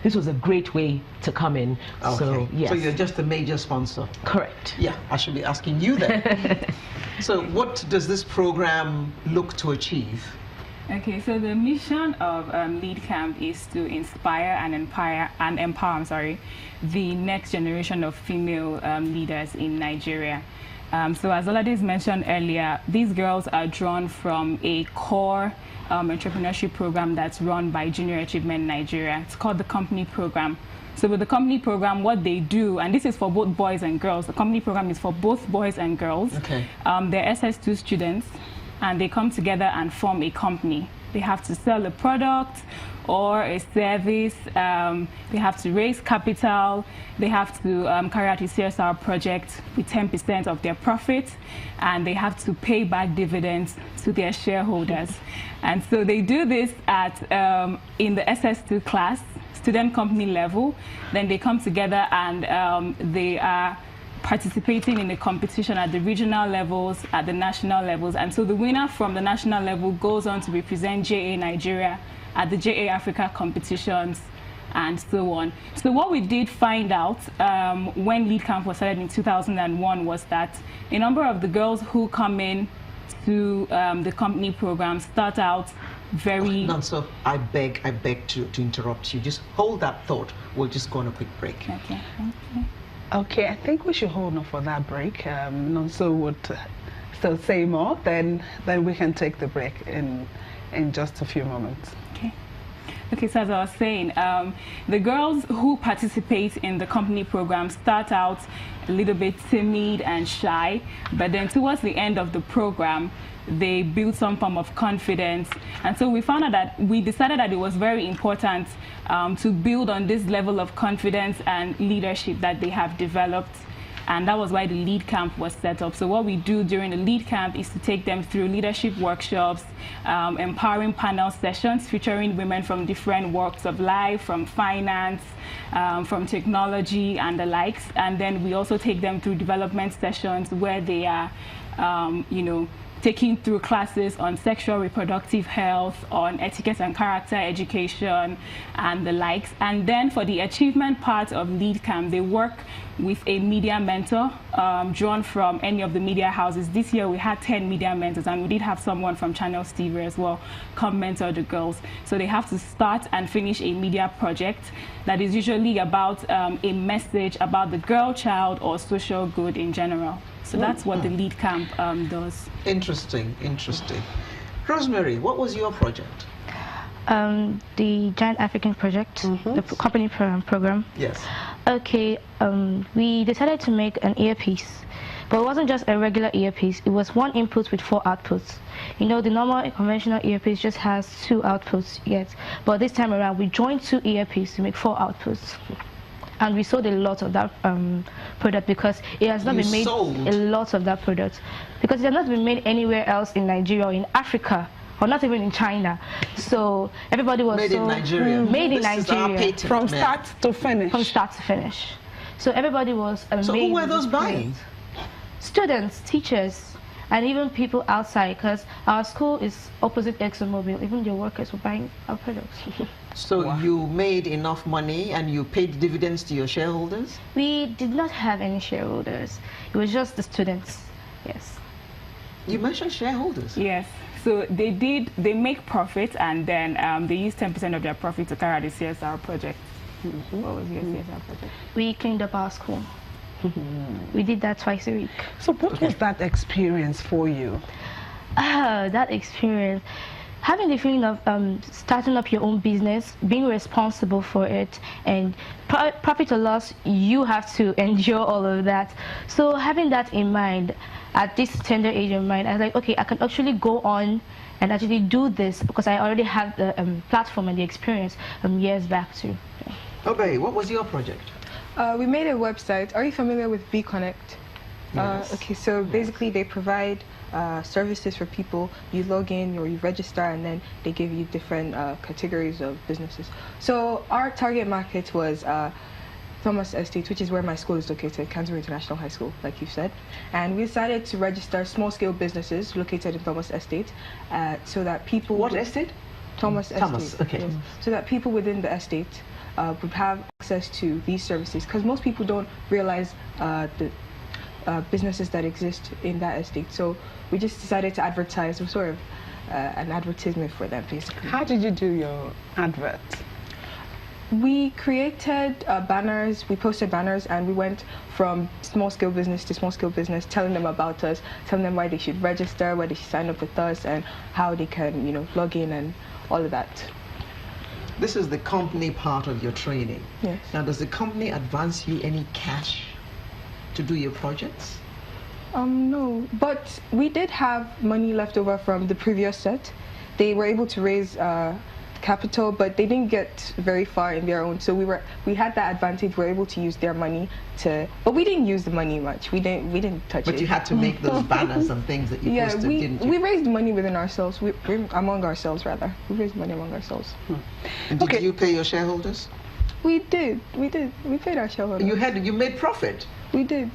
this was a great way to come in. Okay. So, yes. So you're just a major sponsor. Correct. Yeah, I should be asking you then. So what does this program look to achieve? Okay, so the mission of Lead Camp is to inspire and empower the next generation of female leaders in Nigeria. So as Olades mentioned earlier, these girls are drawn from a core entrepreneurship program that's run by Junior Achievement Nigeria. It's called the Company Program. So with the Company Program, what they do, and this is for both boys and girls, the Company Program is for both boys and girls. Okay. They're SS2 students, and they come together and form a company. They have to sell a product or a service, they have to raise capital, they have to carry out a CSR project with 10% of their profit, and they have to pay back dividends to their shareholders. And so they do this at in the SS2 class, student company level. Then they come together and they are participating in the competition at the regional levels, at the national levels. And so the winner from the national level goes on to represent JA Nigeria at the JA Africa competitions and so on. So what we did find out when Lead Camp was started in 2001 was that a number of the girls who come in to the company program start out very... Chinonso, I beg to interrupt you. Just hold that thought. We'll just go on a quick break. Okay. Okay, I think we should hold on for that break. Chinonso would still say more, then we can take the break in just a few moments. Okay, so as I was saying, the girls who participate in the company program start out a little bit timid and shy, but then towards the end of the program, they build some form of confidence. And so we found out that we decided that it was very important to build on this level of confidence and leadership that they have developed. And that was why the Lead Camp was set up. So what we do during the Lead Camp is to take them through leadership workshops, empowering panel sessions featuring women from different walks of life, from finance, from technology and the likes. And then we also take them through development sessions where they are, taking through classes on sexual reproductive health, on etiquette and character education, and the likes. And then for the achievement part of Lead Camp, they work with a media mentor drawn from any of the media houses. This year we had 10 media mentors, and we did have someone from Channels TV as well come mentor the girls. So they have to start and finish a media project that is usually about a message about the girl child or social good in general. So that's what the Lead Camp does. Interesting. Rosemary, what was your project? The Giant African Project, the company program. Yes. Okay, we decided to make an earpiece, but it wasn't just a regular earpiece. It was one input with 4 outputs. You know, the normal conventional earpiece just has 2 outputs, yes. But this time around, we joined 2 earpieces to make 4 outputs. And we sold a lot of that product because it has not been made. A lot of that product because it has not been made anywhere else in Nigeria or in Africa, or not even in China. So everybody was made in Nigeria. Made in Nigeria from start to finish. From start to finish. So everybody was amazed. So who were those buying? Students, teachers, and even people outside, because our school is opposite ExxonMobil. Even the workers were buying our products. So you made enough money and you paid dividends to your shareholders? We did not have any shareholders. It was just the students, yes. You mentioned shareholders? Yes. So they make profit, and then they use 10% of their profit to carry out the CSR project. What was your CSR project? We cleaned up our school. We did that twice a week. So what was that experience for you? That experience, having the feeling of starting up your own business, being responsible for it, and profit or loss, you have to endure all of that. So having that in mind, at this tender age of mine, I was like, okay, I can actually go on and actually do this because I already have the platform and the experience years back too. Yeah. Obehi, what was your project? We made a website. Are you familiar with BConnect? Yes. Okay, so basically they provide services for people. You log in or you register, and then they give you different categories of businesses. So our target market was Thomas Estate, which is where my school is located, Canterbury International High School, like you said. And we decided to register small-scale businesses located in Thomas Estate so that people... What estate? Thomas Estate. Thomas, okay. Yes. So that people within the estate would have access to these services, because most people don't realize the businesses that exist in that estate. So we just decided to advertise, sort of an advertisement for them, basically. How did you do your advert? We created banners, we posted banners, and we went from small-scale business to small-scale business, telling them about us, telling them why they should register, why they should sign up with us, and how they can, log in and all of that. This is the company part of your training. Yes. Now, does the company advance you any cash to do your projects? No, but we did have money left over from the previous set. They were able to raise capital, but they didn't get very far in their own. So we had that advantage. We were able to use their money but we didn't use the money much. We didn't touch it. But you had to make those banners and things that you posted, didn't you? We raised money within ourselves. Among ourselves, rather. We raised money among ourselves. And did you pay your shareholders? We did. We paid our shareholders. You made profit. We did.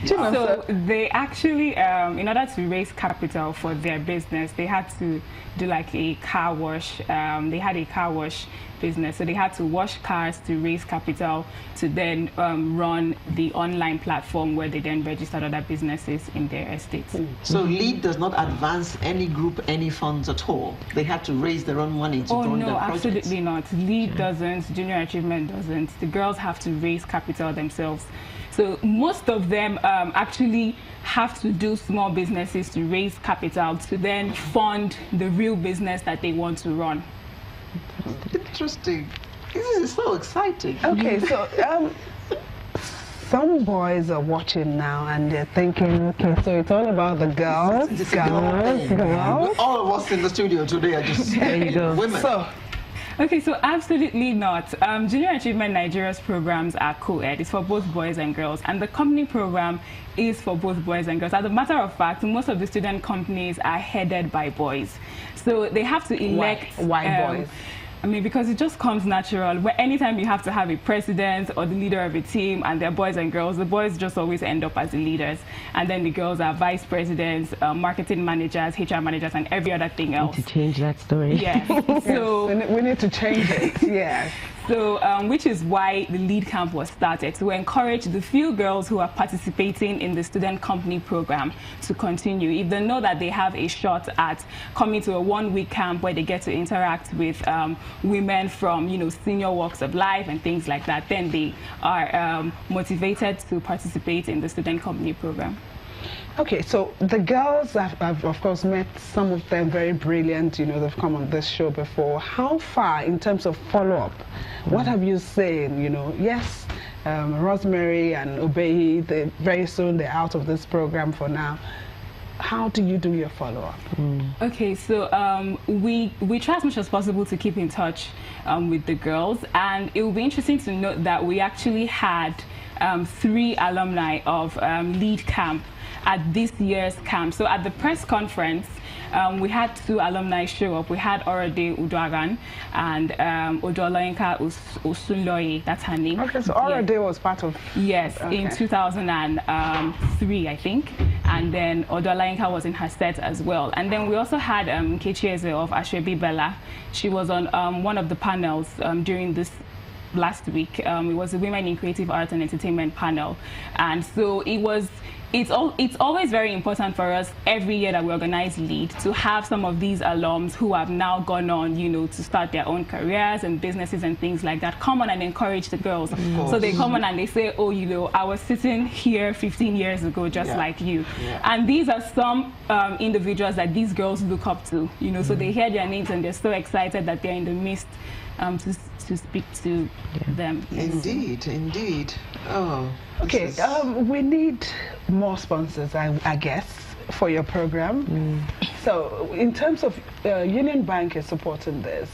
So they actually, in order to raise capital for their business, they had to do like a car wash. They had a car wash business, so they had to wash cars to raise capital to then run the online platform where they then registered other businesses in their estates. So LEAD does not advance any group any funds at all. They had to raise their own money to run their projects. Absolutely not. LEAD doesn't. Junior Achievement doesn't. The girls have to raise capital themselves. So most of them actually have to do small businesses to raise capital to then fund the real business that they want to run. Interesting. This is so exciting. Okay, so some boys are watching now and they're thinking, okay, so it's all about the girls. All of us in the studio today are just women. Okay, so absolutely not. Junior Achievement Nigeria's programs are co-ed. It's for both boys and girls, and the company program is for both boys and girls. As a matter of fact, most of the student companies are headed by boys. So they have to elect... Why boys? I mean, because it just comes natural. Where anytime you have to have a president or the leader of a team and they're boys and girls, the boys just always end up as the leaders. And then the girls are vice presidents, marketing managers, HR managers, and every other thing else. To change that story. Yes. So we need to change it, yes. So, which is why the LEAD camp was started, to encourage the few girls who are participating in the student company program to continue. If they know that they have a shot at coming to a one-week camp where they get to interact with women from, senior walks of life and things like that, then they are motivated to participate in the student company program. Okay, so the girls, I've of course met some of them very brilliant, they've come on this show before. How far in terms of follow-up? What have you seen, Yes, Rosemary and Obehi, very soon they're out of this program for now. How do you do your follow-up? Okay, so we try as much as possible to keep in touch with the girls, and it will be interesting to note that we actually had 3 alumni of LEAD camp at this year's camp. So at the press conference, we had 2 alumni show up. We had Orade Udoagan and Odolainka Osunloye, that's her name. Okay, so Orade was part of... Yes, okay. in 2003, I think. And then Odolainka was in her set as well. And then we also had Kechieze of Ashwebi Bella. She was on one of the panels during this last week. It was a Women in Creative Arts and Entertainment panel. And so it's always very important for us every year that we organize LEAD to have some of these alums who have now gone on, to start their own careers and businesses and things like that, come on and encourage the girls. So they come on and they say, oh, I was sitting here 15 years ago just like you. Yeah. And these are some individuals that these girls look up to, so they hear their names and they're so excited that they're in the midst to speak to them. Indeed, indeed. Oh. Okay, we need more sponsors, I guess, for your program. So, in terms of Union Bank is supporting this,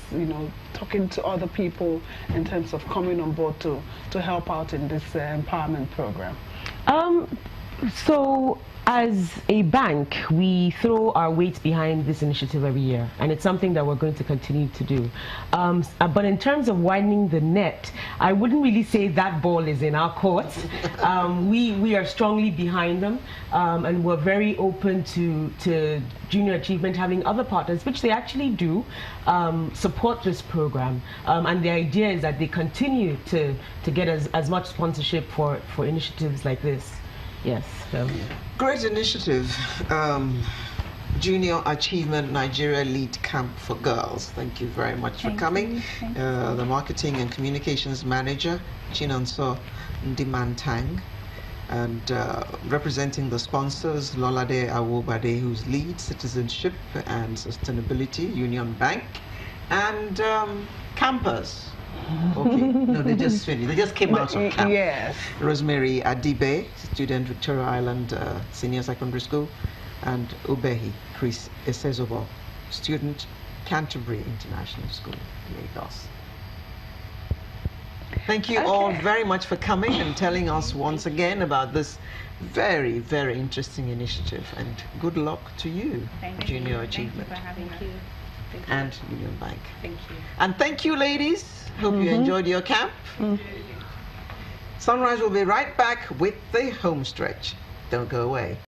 talking to other people in terms of coming on board to help out in this empowerment program. So As a bank, we throw our weight behind this initiative every year, and it's something that we're going to continue to do. But in terms of widening the net, I wouldn't really say that ball is in our court. We are strongly behind them, and we're very open to Junior Achievement having other partners, which they actually do, support this program. And the idea is that they continue to get as much sponsorship for initiatives like this. Yes. Great initiative. Junior Achievement Nigeria Lead Camp for Girls. Thank you very much for coming. The Marketing and Communications Manager, Chinonso Ndimantang, and representing the sponsors, Lolade Awobade, who's lead Citizenship and Sustainability, Union Bank, and campers. Okay, no, they just finished. They just came out of camp. Yes. Rosemary Adibe, student, Victoria Island Senior Secondary School, and Obehi Chris Esezobo, student, Canterbury International School, Lagos. Thank you all very much for coming and telling us once again about this very, very interesting initiative, and good luck to you, Junior Achievement. Thank you for having us. And Union Bank. Thank you. And thank you, ladies. Hope you enjoyed your camp. Sunrise will be right back with the home stretch. Don't go away.